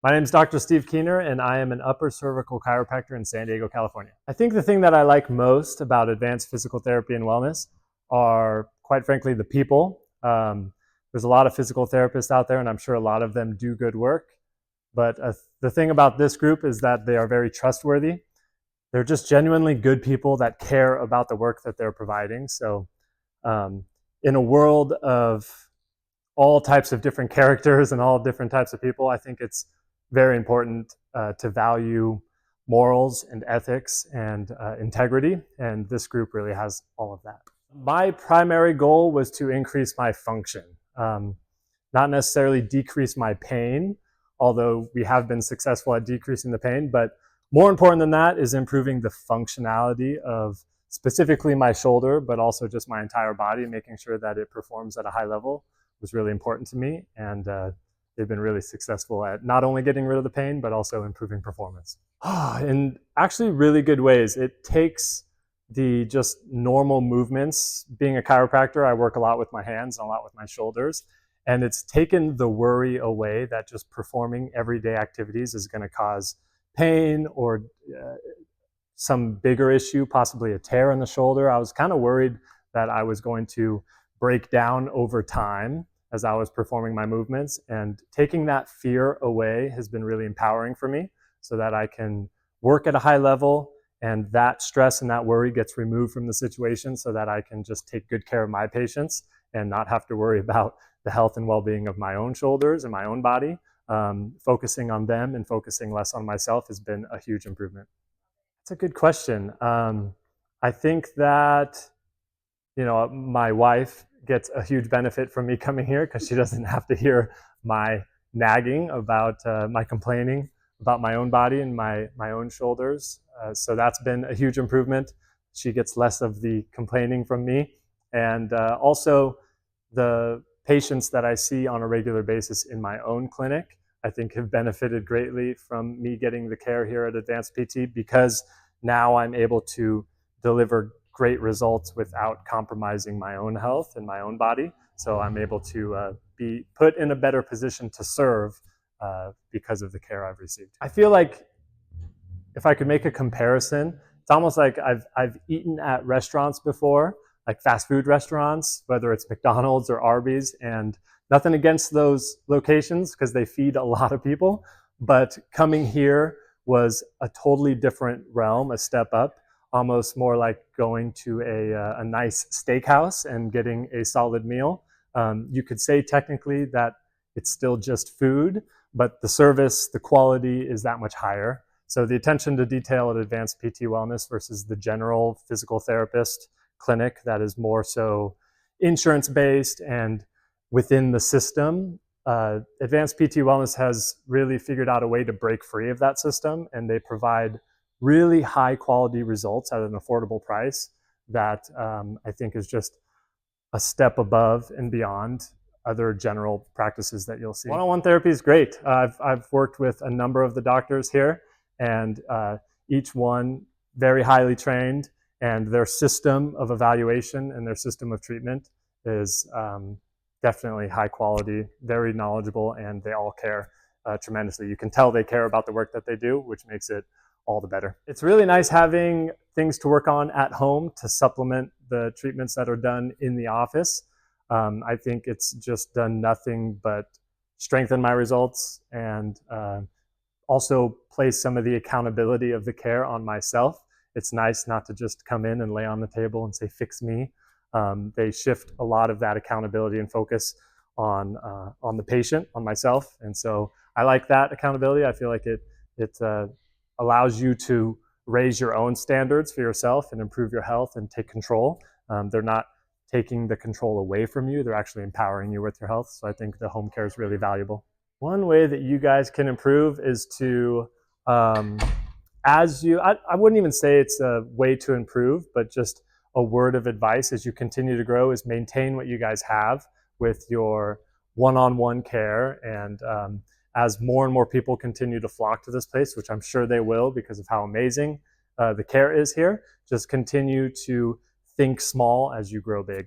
My name is Dr. Steve Keener, and I am an upper cervical chiropractor in San Diego, California. I think the thing that I like most about advanced physical therapy and wellness are, quite frankly, the people. There's a lot of physical therapists out there, and I'm sure a lot of them do good work. But the thing about this group is that they are very trustworthy. They're just genuinely good people that care about the work that they're providing. So in a world of all types of different characters and all different types of people, I think it's very important to value morals and ethics and integrity, and this group really has all of that. My primary goal was to increase my function, not necessarily decrease my pain, although we have been successful at decreasing the pain, but more important than that is improving the functionality of specifically my shoulder, but also just my entire body, making sure that it performs at a high level was really important to me, and they've been really successful at not only getting rid of the pain, but also improving performance. In actually really good ways. It takes the just normal movements. Being a chiropractor, I work a lot with my hands and a lot with my shoulders, and it's taken the worry away that just performing everyday activities is going to cause pain or some bigger issue, possibly a tear in the shoulder. I was kind of worried that I was going to break down over time as I was performing my movements, and taking that fear away has been really empowering for me so that I can work at a high level and that stress and that worry gets removed from the situation so that I can just take good care of my patients and not have to worry about the health and well-being of my own shoulders and my own body. Focusing on them and focusing less on myself has been a huge improvement. That's a good question. I think that, my wife gets a huge benefit from me coming here because she doesn't have to hear my nagging about my complaining about my own body and my own shoulders. So that's been a huge improvement. She gets less of the complaining from me. And also the patients that I see on a regular basis in my own clinic, I think have benefited greatly from me getting the care here at Advanced PT, because now I'm able to deliver great results without compromising my own health and my own body. So I'm able to be put in a better position to serve because of the care I've received. I feel like if I could make a comparison, it's almost like I've eaten at restaurants before, like fast food restaurants, whether it's McDonald's or Arby's, and nothing against those locations because they feed a lot of people, but coming here was a totally different realm, a step up, almost more like going to a nice steakhouse and getting a solid meal. You could say technically that it's still just food, but the service, the quality is that much higher. So the attention to detail at Advanced PT Wellness versus the general physical therapist clinic that is more so insurance-based and within the system, Advanced PT Wellness has really figured out a way to break free of that system, and they provide really high quality results at an affordable price that I think is just a step above and beyond other general practices that you'll see. One-on-one therapy is great. I've worked with a number of the doctors here, and each one very highly trained, and their system of evaluation and their system of treatment is definitely high quality, very knowledgeable, and they all care tremendously. You can tell they care about the work that they do, which makes it all the better. It's really nice having things to work on at home to supplement the treatments that are done in the office. I think it's just done nothing but strengthen my results and also place some of the accountability of the care on myself. It's nice not to just come in and lay on the table and say, fix me. They shift a lot of that accountability and focus on the patient, on myself. And so I like that accountability. I feel like it allows you to raise your own standards for yourself and improve your health and take control. They're not taking the control away from you. They're actually empowering you with your health. So I think the home care is really valuable. One way that you guys can improve is to, I wouldn't even say it's a way to improve, but just a word of advice as you continue to grow is maintain what you guys have with your one-on-one care. And as more and more people continue to flock to this place, which I'm sure they will because of how amazing the care is here, just continue to think small as you grow big.